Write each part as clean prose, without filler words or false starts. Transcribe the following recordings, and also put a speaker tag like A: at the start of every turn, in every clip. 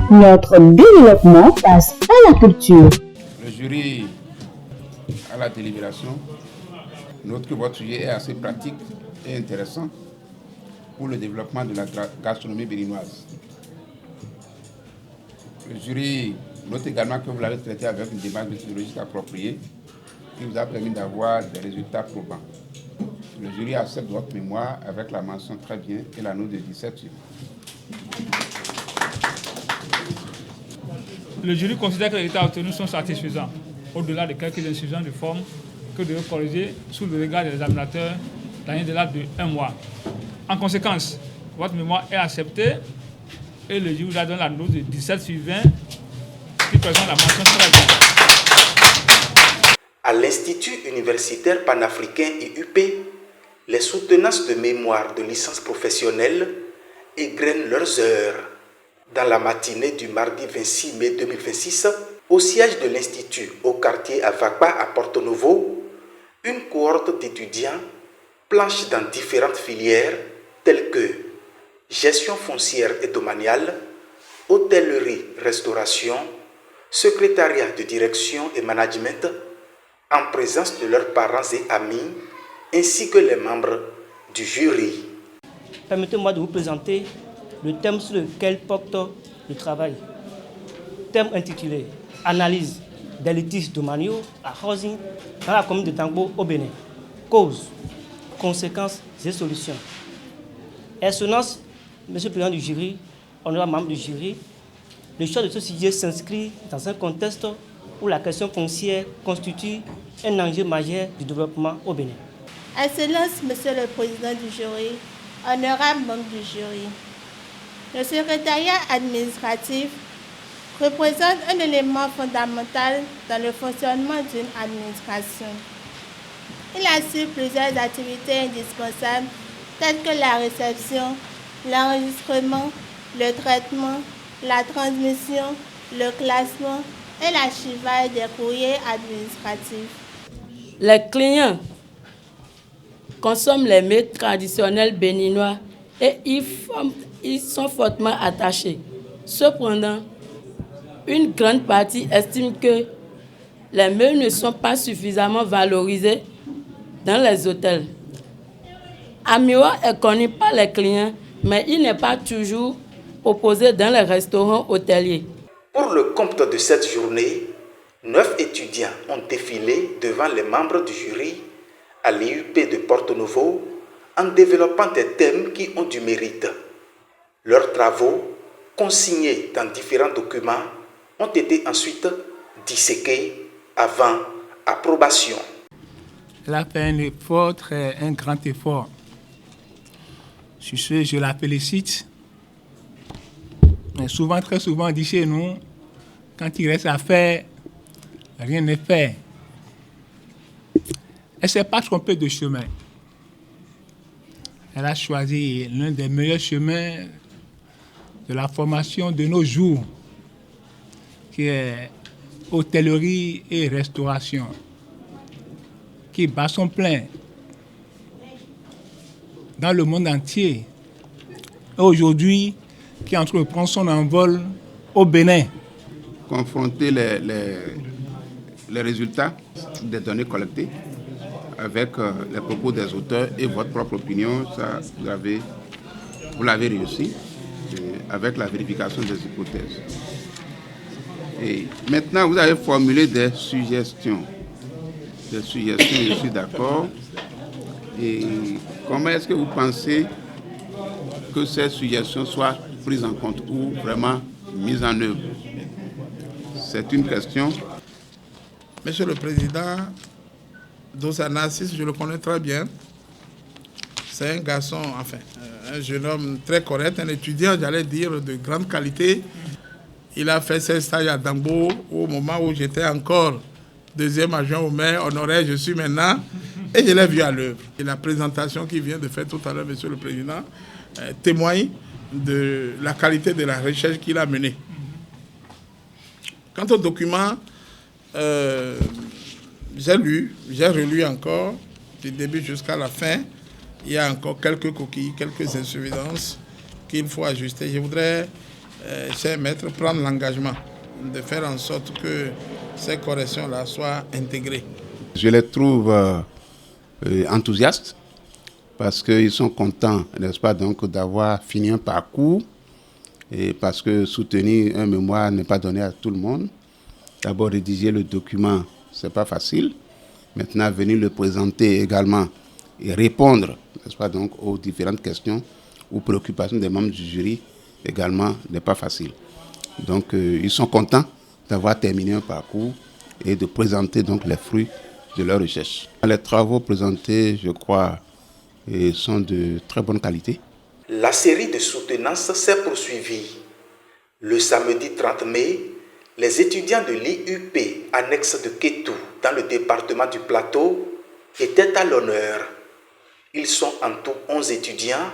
A: Notre développement passe à la culture.
B: Le jury à la délibération note que votre sujet est assez pratique et intéressant pour le développement de la gastronomie béninoise. Le jury note également que vous l'avez traité avec une démarche méthodologique appropriée qui vous a permis d'avoir des résultats probants. Le jury accepte votre mémoire avec la mention très bien et la note de 17 sur 20.
C: Le jury considère que les résultats obtenus sont satisfaisants, au-delà de quelques insuffisances de forme que devraient corriger sous le regard des examinateurs dans un délai de 1 mois. En conséquence, votre mémoire est acceptée et le jury vous a donné la note de 17 sur 20 qui présente la mention très bien.
D: À l'Institut universitaire panafricain IUP, les soutenances de mémoire de licence professionnelle égrènent leurs heures. Dans la matinée du mardi 26 mai 2026, au siège de l'Institut, au quartier Avakpa à Porto Novo, une cohorte d'étudiants planche dans différentes filières telles que gestion foncière et domaniale, hôtellerie-restauration, secrétariat de direction et management, en présence de leurs parents et amis, ainsi que les membres du jury.
E: Permettez-moi de vous présenter le thème sur lequel porte le travail. Thème intitulé « Analyse des litiges domaniaux à housing dans la commune de Tangbo au Bénin. Causes, conséquences et solutions ». Excellence, Monsieur le Président du jury, honorable membre du jury, le choix de ce sujet s'inscrit dans un contexte où la question foncière constitue un enjeu majeur du développement au Bénin.
F: Excellence, Monsieur le Président du jury, honorable membre du jury, le secrétariat administratif représente un élément fondamental dans le fonctionnement d'une administration. Il assure plusieurs activités indispensables telles que la réception, l'enregistrement, le traitement, la transmission, le classement et l'archivage des courriers administratifs.
G: Les clients consomment les mets traditionnels béninois et ils sont fortement attachés. Cependant, une grande partie estime que les mets ne sont pas suffisamment valorisés dans les hôtels. Amiwa est connu par les clients, mais il n'est pas toujours proposé dans les restaurants hôteliers.
D: Pour le compte de cette journée, 9 étudiants ont défilé devant les membres du jury à l'IUP de Porto Novo en développant des thèmes qui ont du mérite. Leurs travaux, consignés dans différents documents, ont été ensuite disséqués avant approbation.
C: Elle a fait un grand effort. Sur ce, je la félicite. Mais souvent, très souvent, on dit chez nous, quand il reste à faire, rien n'est fait. Elle ne s'est pas trompée de chemin. Elle a choisi l'un des meilleurs chemins de la formation de nos jours, qui est hôtellerie et restauration, qui bat son plein dans le monde entier. Et aujourd'hui, qui entreprend son envol au Bénin.
B: Confronter les résultats des données collectées avec les propos des auteurs et votre propre opinion, ça, vous l'avez réussi avec la vérification des hypothèses. Et maintenant, vous avez formulé des suggestions. Je suis d'accord. Et comment est-ce que vous pensez que ces suggestions soient prises en compte ou vraiment mises en œuvre? C'est une question.
H: Monsieur le Président, Dosana-Assis, je le connais très bien. C'est un garçon, un jeune homme très correct, un étudiant, j'allais dire, de grande qualité. Il a fait ses stages à Dambo au moment où j'étais encore deuxième adjoint au maire honoraire, je suis maintenant, et je l'ai vu à l'œuvre. Et la présentation qu'il vient de faire tout à l'heure, Monsieur le Président, témoigne de la qualité de la recherche qu'il a menée. Quant au document, j'ai relu encore, du début jusqu'à la fin. Il y a encore quelques coquilles, quelques insuffisances qu'il faut ajuster. Je voudrais chers maîtres, prendre l'engagement de faire en sorte que ces corrections-là soient intégrées.
B: Je les trouve enthousiastes parce qu'ils sont contents, n'est-ce pas, donc d'avoir fini un parcours et parce que soutenir un mémoire n'est pas donné à tout le monde. D'abord, rédiger le document, ce n'est pas facile. Maintenant, venir le présenter également et répondre, n'est-ce pas, donc, aux différentes questions ou préoccupations des membres du jury également n'est pas facile. Donc, ils sont contents d'avoir terminé un parcours et de présenter donc les fruits de leur recherche. Les travaux présentés, je crois, sont de très bonne qualité.
D: La série de soutenances s'est poursuivie. Le samedi 30 mai, les étudiants de l'IUP, annexe de Kétou, dans le département du Plateau, étaient à l'honneur. Ils sont en tout 11 étudiants,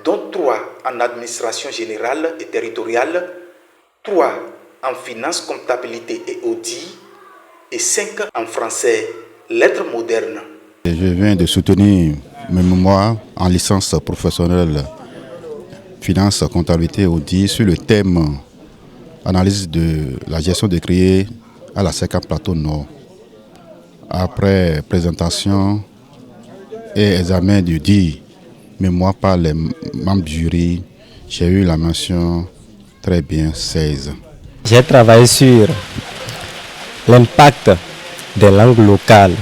D: dont 3 en administration générale et territoriale, 3 en finance, comptabilité et audit, et 5 en français, lettres modernes.
I: Je viens de soutenir mes mémoires en licence professionnelle finance, comptabilité et audit sur le thème analyse de la gestion des créés à la SECA Plateau Nord. Après présentation et examen du dit mémoire par les membres du jury, j'ai eu la mention très bien 16.
J: J'ai travaillé sur l'impact des langues locales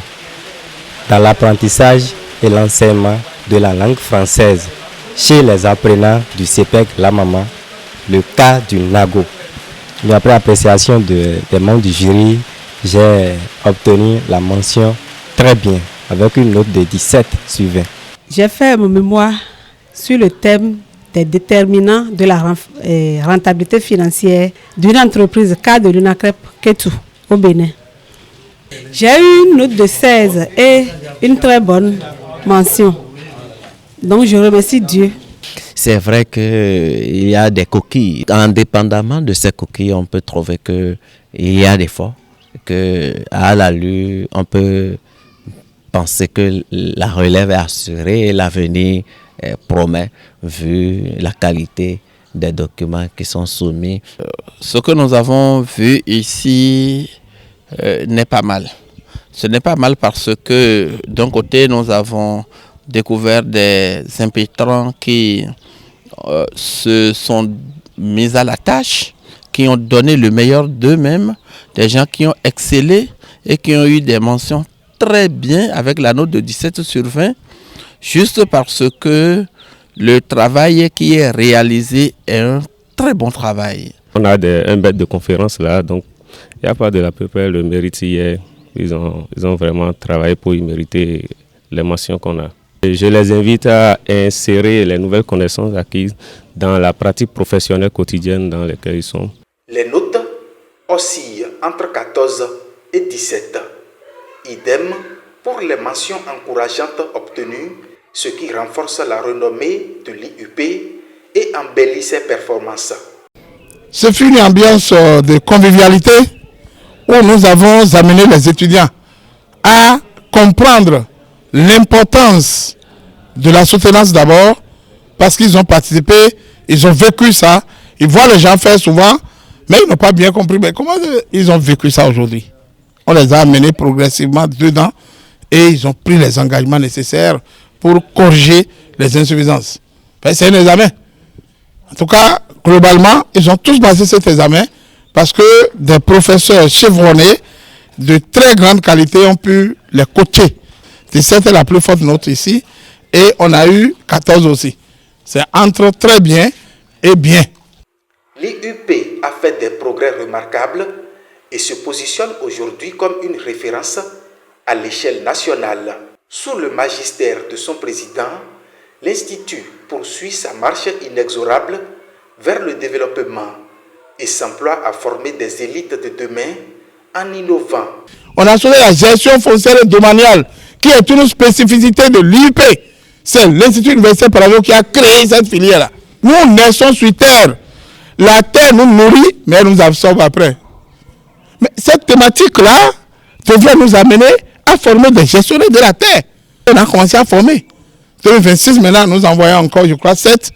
J: dans l'apprentissage et l'enseignement de la langue française chez les apprenants du CEPEC La Mama, le cas du Nago. Et après appréciation des membres du jury, j'ai obtenu la mention très bien avec une note de 17 sur 20.
K: J'ai fait mon mémoire sur le thème des déterminants de la rentabilité financière d'une entreprise cadre de l'UNACREP Kétou au Bénin. J'ai eu une note de 16 et une très bonne mention. Donc je remercie Dieu.
L: C'est vrai qu'il y a des coquilles. Indépendamment de ces coquilles, on peut trouver qu'il y a des fois qu'à la lue, on peut penser que la relève est assurée et l'avenir promet vu la qualité des documents qui sont soumis.
M: Ce que nous avons vu ici n'est pas mal. Ce n'est pas mal parce que d'un côté, nous avons découvert des impétrants qui se sont mis à la tâche, qui ont donné le meilleur d'eux-mêmes, des gens qui ont excellé et qui ont eu des mentions très bien avec la note de 17 sur 20, juste parce que le travail qui est réalisé est un très bon travail.
N: On a un bête de conférence là, donc il n'y a pas de la pépère, le mérite hier. Ils ont vraiment travaillé pour y mériter les mentions qu'on a. Et je les invite à insérer les nouvelles connaissances acquises dans la pratique professionnelle quotidienne dans laquelle ils sont.
D: Les notes oscillent entre 14 et 17. Idem pour les mentions encourageantes obtenues, ce qui renforce la renommée de l'IUP et embellit ses performances.
H: Ce fut une ambiance de convivialité où nous avons amené les étudiants à comprendre l'importance de la soutenance d'abord, parce qu'ils ont participé, ils ont vécu ça, ils voient les gens faire souvent, mais ils n'ont pas bien compris mais comment ils ont vécu ça aujourd'hui. On les a amenés progressivement dedans et ils ont pris les engagements nécessaires pour corriger les insuffisances. C'est un examen. En tout cas, globalement, ils ont tous passé cet examen parce que des professeurs chevronnés de très grande qualité ont pu les coacher. 17 est la plus forte note ici et on a eu 14 aussi. C'est entre très bien et bien.
D: L'IUP a fait des progrès remarquables et se positionne aujourd'hui comme une référence à l'échelle nationale. Sous le magistère de son président, l'Institut poursuit sa marche inexorable vers le développement et s'emploie à former des élites de demain en innovant.
H: On a sauvé la gestion foncière et domaniale, qui est une spécificité de l'IUP. C'est l'Institut universitaire Paravio qui a créé cette filière-là. Nous naissons sur terre. La terre nous nourrit, mais elle nous absorbe après. Mais cette thématique-là devrait nous amener à former des gestionnaires de la terre. On a commencé à former. 2026, maintenant, nous envoyons encore, je crois, 7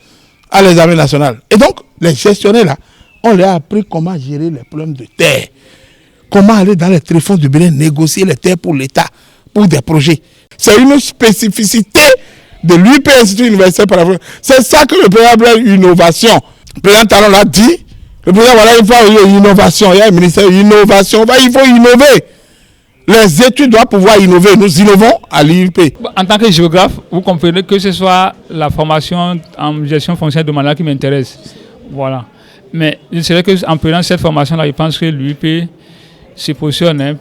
H: à l'examen national. Et donc, les gestionnaires-là On leur a appris comment gérer les problèmes de terre. Comment aller dans les tréfonds du Bénin, négocier les terres pour l'État, pour des projets. C'est une spécificité de l'UP, Institut Universitaire Panafricain. C'est ça que le président appelle innovation. Le président Talon l'a dit. Le président, voilà, il faut une innovation. Il y a un ministère d'innovation. Il faut innover. Les études doivent pouvoir innover. Nous innovons à l'IUP.
C: En tant que géographe, vous comprenez que ce soit la formation en gestion foncière de mandat qui m'intéresse. Voilà. Mais c'est vrai qu'en prenant cette formation-là, je pense que l'UP se positionne. Hein.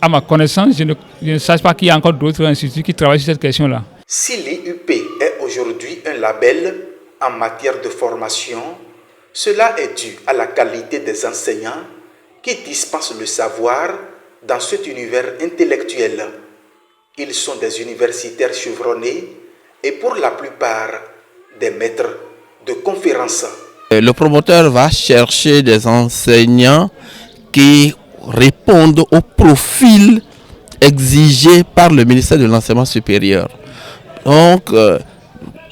C: À ma connaissance, je ne sais pas qu'il y a encore d'autres instituts qui travaillent sur cette question-là.
D: Si l'IUP est aujourd'hui un label en matière de formation, cela est dû à la qualité des enseignants qui dispensent le savoir dans cet univers intellectuel. Ils sont des universitaires chevronnés et pour la plupart des maîtres de conférences.
M: Le promoteur va chercher des enseignants qui répondent au profil exigé par le ministère de l'Enseignement supérieur. Donc,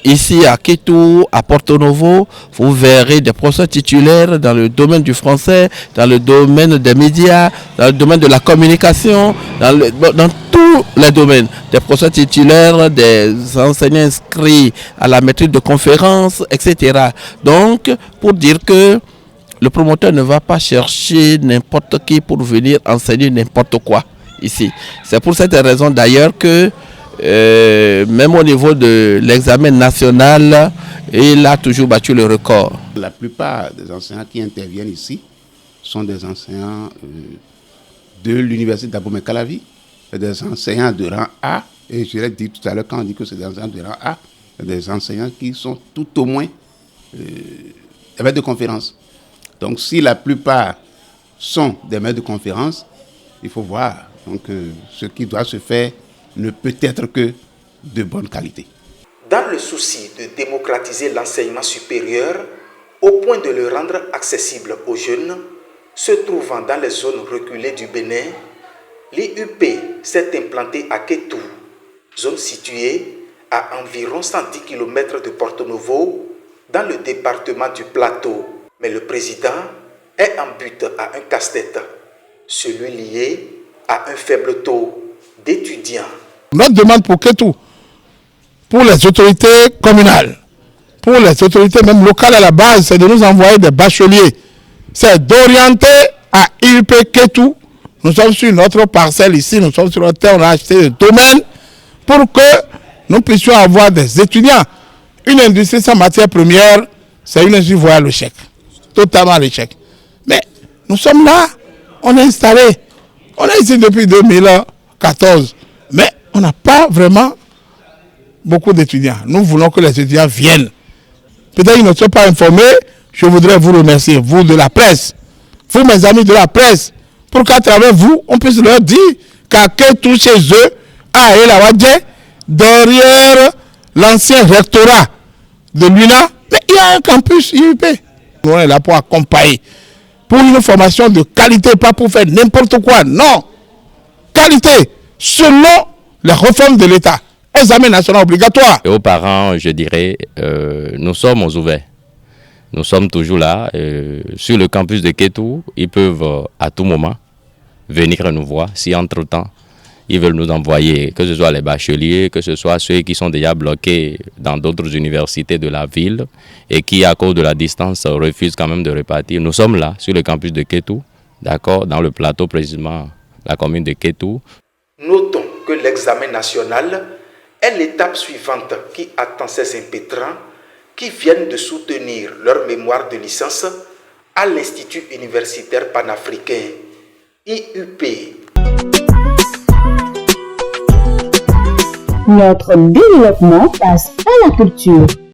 M: ici à Kétou, à Porto Novo, vous verrez des professeurs titulaires dans le domaine du français, dans le domaine des médias, dans le domaine de la communication, dans tous les domaines. Des professeurs titulaires, des enseignants inscrits à la maîtrise de conférences, etc. Donc, pour dire que le promoteur ne va pas chercher n'importe qui pour venir enseigner n'importe quoi ici. C'est pour cette raison d'ailleurs que même au niveau de l'examen national, il a toujours battu le record.
B: La plupart des enseignants qui interviennent ici sont des enseignants de l'université d'Abomey-Calavi, des enseignants de rang A, et je l'ai dit tout à l'heure quand on dit que c'est des enseignants de rang A, des enseignants qui sont tout au moins maîtres de conférence. Donc si la plupart sont des maîtres de conférence, il faut voir donc, ce qui doit se faire ne peut être que de bonne qualité.
D: Dans le souci de démocratiser l'enseignement supérieur, au point de le rendre accessible aux jeunes, se trouvant dans les zones reculées du Bénin, l'IUP s'est implantée à Kétou, zone située à environ 110 km de Porto Novo, dans le département du Plateau. Mais le président est en but à un casse-tête, celui lié à un faible taux d'étudiants.
H: Notre demande pour Kétou, pour les autorités communales, pour les autorités même locales à la base, c'est de nous envoyer des bacheliers. C'est d'orienter à IUP Kétou. Nous sommes sur notre parcelle ici, nous sommes sur notre terre, on a acheté le domaine pour que nous puissions avoir des étudiants. Une industrie sans matière première, c'est une industrie voie à l'échec, totalement à l'échec. Mais nous sommes là, on est installé. On est ici depuis 2014, mais on n'a pas vraiment beaucoup d'étudiants. Nous voulons que les étudiants viennent. Peut-être qu'ils ne sont pas informés. Je voudrais vous remercier, vous de la presse, vous mes amis de la presse, pour qu'à travers vous, on puisse leur dire qu'à Kétou chez eux, à Elawadje, derrière l'ancien rectorat de l'UNA, mais il y a un campus IUP. On est là pour accompagner, pour une formation de qualité, pas pour faire n'importe quoi, non. Qualité, selon les réformes de l'État. Examen national obligatoire.
O: Et aux parents, je dirais, nous sommes ouverts. Nous sommes toujours là. Sur le campus de Kétou, ils peuvent à tout moment venir nous voir. Si entre-temps, ils veulent nous envoyer, que ce soit les bacheliers, que ce soit ceux qui sont déjà bloqués dans d'autres universités de la ville et qui, à cause de la distance, refusent quand même de repartir. Nous sommes là, sur le campus de Kétou, d'accord, dans le plateau précisément, la commune de Kétou.
D: Notons que l'examen national est l'étape suivante qui attend ces impétrants qui viennent de soutenir leur mémoire de licence à l'Institut universitaire panafricain, IUP.
A: Notre développement passe par la culture.